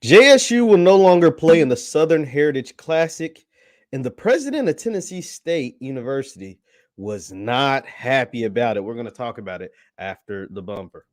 JSU will no longer play in the Southern Heritage Classic, and the president of Tennessee State University was not happy about it. We're going to talk about it after the bumper.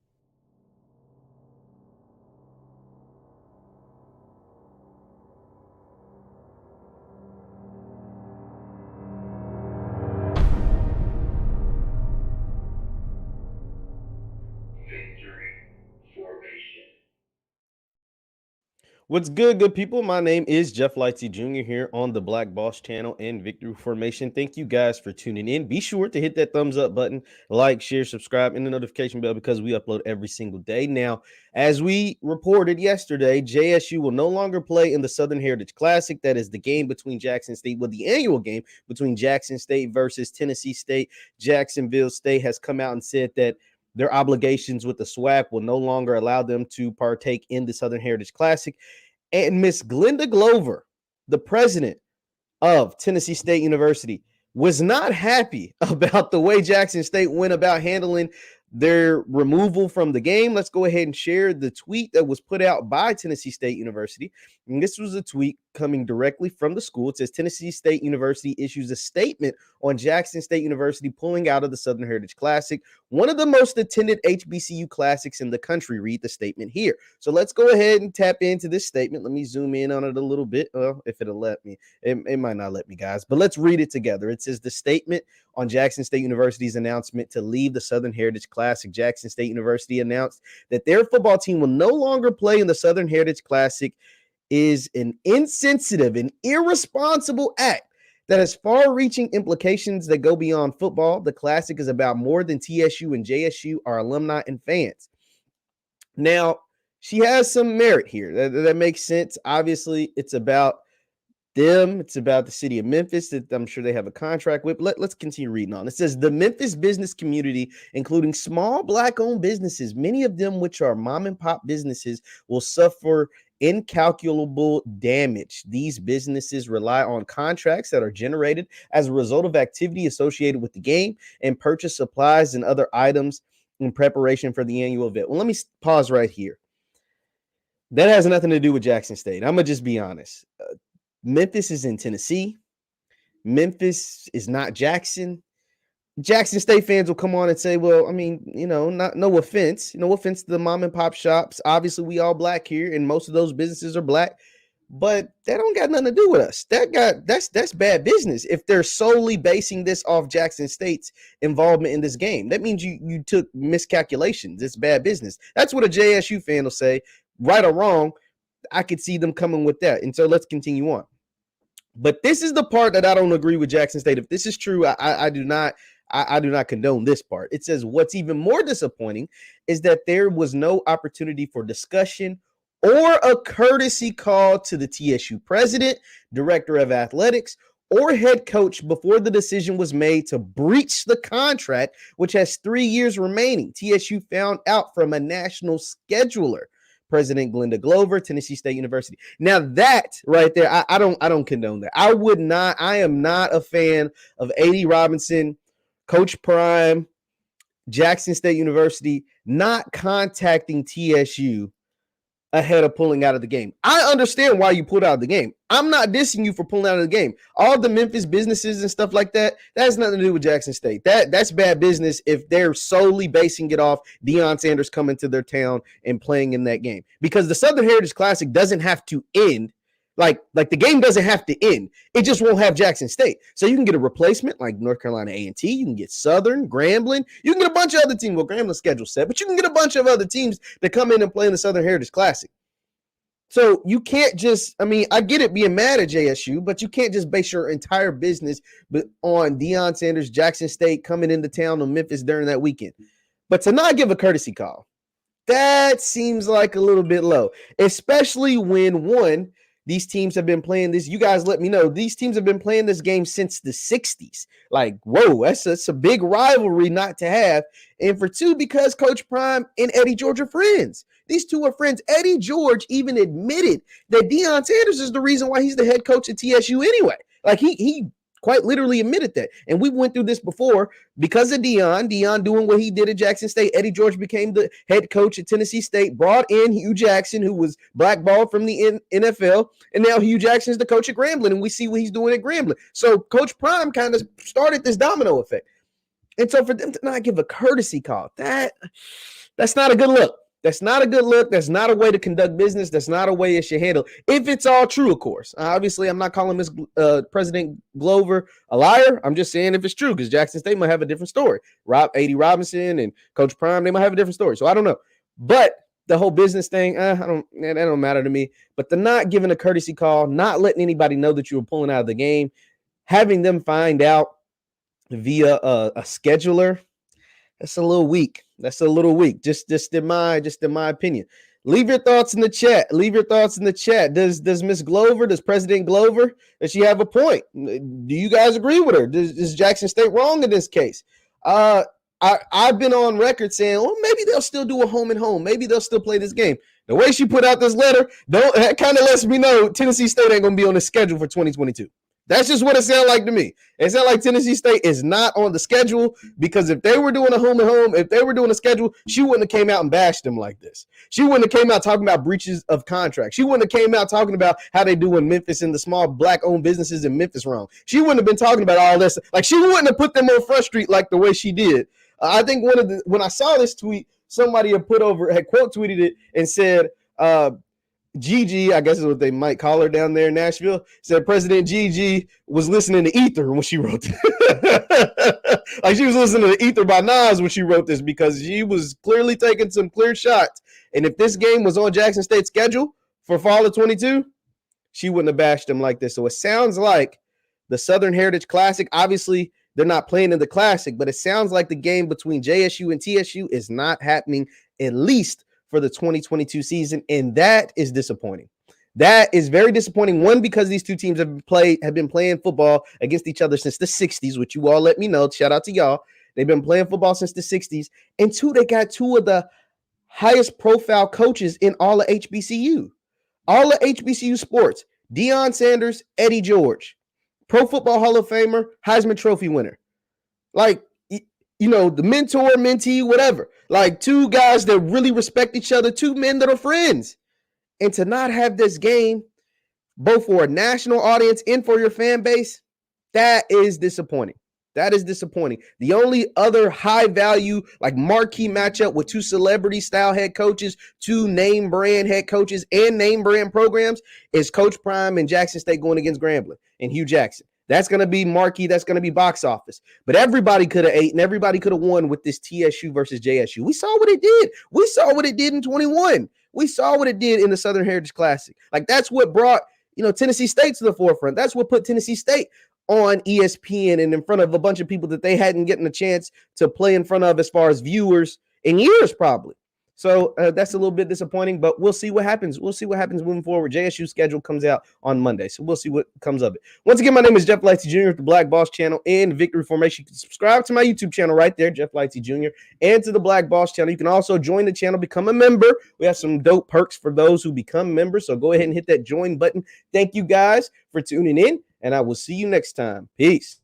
What's good people? My name is JeffLightsyJr. here on the Black Boss channel and Victory Formation. Thank you guys for tuning in. Be sure to hit that thumbs up button, like, share, subscribe, and the notification bell because we upload every single day. Now, as we reported yesterday, JSU will no longer play in the Southern Heritage Classic. That is the game between Jackson State, the annual game between Jackson State versus Tennessee State. Jacksonville State has come out and said that their obligations with the SWAC will no longer allow them to partake in the Southern Heritage Classic. And Miss Glenda Glover, the president of Tennessee State University, was not happy about the way Jackson State went about handling their removal from the game. Let's go ahead and share the tweet that was put out by Tennessee State University. And this was a tweet coming directly from the school. It says Tennessee State University issues a statement on Jackson State University pulling out of the Southern Heritage Classic, one of the most attended HBCU classics in the country. Read the statement here. So let's go ahead and tap into this statement. Let me zoom in on it a little bit. Well, if it'll let me. It might not let me, guys, but let's read it together. It says the statement on Jackson State University's announcement to leave the Southern Heritage Classic. Jackson State University announced that their football team will no longer play in the Southern Heritage Classic is an insensitive and irresponsible act that has far-reaching implications that go beyond football. The Classic is about more than TSU and JSU, our alumni and fans. Now, she has some merit here. That makes sense. Obviously, it's about them. It's about the city of Memphis that I'm sure they have a contract with. Let's continue reading on. It says the Memphis business community, including small Black-owned businesses, many of them which are mom and pop businesses, will suffer incalculable damage. These businesses rely on contracts that are generated as a result of activity associated with the game and purchase supplies and other items in preparation for the annual event. Well, let me pause right here. That has nothing to do with Jackson State. I'm going to just be honest. Memphis is in Tennessee. Memphis is not Jackson. Jackson State fans will come on and say, well, I mean, no offense to the mom and pop shops. Obviously, we all Black here, and most of those businesses are Black, but that don't got nothing to do with us. That's bad business. If they're solely basing this off Jackson State's involvement in this game, that means you took miscalculations. It's bad business. That's what a JSU fan will say, right or wrong. I could see them coming with that. And so let's continue on. But this is the part that I don't agree with Jackson State. If this is true, I do not condone this part. It says what's even more disappointing is that there was no opportunity for discussion or a courtesy call to the TSU president, director of athletics, or head coach before the decision was made to breach the contract, which has 3 years remaining. TSU found out from a national scheduler. President Glenda Glover, Tennessee State University. Now that right there, I don't condone that. I am not a fan of A.D. Robison, Coach Prime, Jackson State University not contacting TSU ahead of pulling out of the game. I understand why you pulled out of the game. I'm not dissing you for pulling out of the game. All the Memphis businesses and stuff like that, that has nothing to do with Jackson State. That's bad business if they're solely basing it off Deion Sanders coming to their town and playing in that game. Because the Southern Heritage Classic doesn't have to end. Like the game doesn't have to end. It just won't have Jackson State. So you can get a replacement like North Carolina A&T. You can get Southern, Grambling. You can get a bunch of other teams. Well, Grambling's schedule set, but you can get a bunch of other teams that come in and play in the Southern Heritage Classic. So you can't just, I get it being mad at JSU, but you can't just base your entire business on Deion Sanders, Jackson State coming into town on Memphis during that weekend. But to not give a courtesy call, that seems like a little bit low, especially when these teams have been playing this. You guys let me know. These teams have been playing this game since the 60s. Like, whoa, that's a big rivalry not to have. And for two, because Coach Prime and Eddie George are friends. These two are friends. Eddie George even admitted that Deion Sanders is the reason why he's the head coach at TSU anyway. Like, he quite literally admitted that. And we went through this before because of Deion doing what he did at Jackson State. Eddie George became the head coach at Tennessee State, brought in Hugh Jackson, who was blackballed from the NFL. And now Hugh Jackson is the coach at Grambling, and we see what he's doing at Grambling. So Coach Prime kind of started this domino effect. And so for them to not give a courtesy call, that's not a good look. That's not a good look. That's not a way to conduct business. That's not a way it should handle. If it's all true, of course. Obviously, I'm not calling Miss President Glover a liar. I'm just saying if it's true, because Jackson State might have a different story. A.D. Robison and Coach Prime, they might have a different story. So I don't know. But the whole business thing, that don't matter to me. But the not giving a courtesy call, not letting anybody know that you were pulling out of the game, having them find out via a scheduler, that's a little weak. Just in my opinion. Leave your thoughts in the chat. Does Miss Glover, does President Glover, does she have a point? Do you guys agree with her? Is Jackson State wrong in this case? I've been on record saying, well, maybe they'll still do a home and home. Maybe they'll still play this game. The way she put out this letter, that kind of lets me know Tennessee State ain't going to be on the schedule for 2022. That's just what it sounded like to me. It sounded like Tennessee State is not on the schedule, because if they were doing a home and home, if they were doing a schedule, she wouldn't have came out and bashed them like this. She wouldn't have came out talking about breaches of contract. She wouldn't have came out talking about how they do in Memphis and the small black-owned businesses in Memphis wrong. She wouldn't have been talking about all this. Like, she wouldn't have put them on Front Street like the way she did. I think when I saw this tweet, somebody had quote tweeted it and said, Gigi, I guess is what they might call her down there in Nashville, said President Gigi was listening to Ether when she wrote this. Like, she was listening to Ether by Nas when she wrote this, because she was clearly taking some clear shots. And if this game was on Jackson State's schedule for fall of 22, she wouldn't have bashed them like this. So it sounds like the Southern Heritage Classic, obviously they're not playing in the Classic, but it sounds like the game between JSU and TSU is not happening, at least for the 2022 season, and that is disappointing. That is very disappointing. One, because these two teams have been playing football against each other since the 60s, which you all let me know. Shout out to y'all. They've been playing football since the 60s. And two, they got two of the highest profile coaches in all of HBCU. All of HBCU sports. Deion Sanders, Eddie George. Pro Football Hall of Famer, Heisman Trophy winner. Like, the mentor, mentee, whatever. Like, two guys that really respect each other, two men that are friends. And to not have this game, both for a national audience and for your fan base, that is disappointing. That is disappointing. The only other high value, like marquee matchup with two celebrity style head coaches, two name brand head coaches and name brand programs is Coach Prime and Jackson State going against Grambling and Hugh Jackson. That's going to be marquee. That's going to be box office. But everybody could have ate and everybody could have won with this TSU versus JSU. We saw what it did. We saw what it did in 21. We saw what it did in the Southern Heritage Classic. Like, that's what brought, Tennessee State to the forefront. That's what put Tennessee State on ESPN and in front of a bunch of people that they hadn't gotten a chance to play in front of as far as viewers in years, probably. So that's a little bit disappointing, but we'll see what happens. We'll see what happens moving forward. JSU schedule comes out on Monday, so we'll see what comes of it. Once again, my name is JeffLightsYJr with the Black Boss channel and Victory Formation. You can subscribe to my YouTube channel right there, JeffLightsYJr, and to the Black Boss channel. You can also join the channel, become a member. We have some dope perks for those who become members, so go ahead and hit that join button. Thank you guys for tuning in, and I will see you next time. Peace.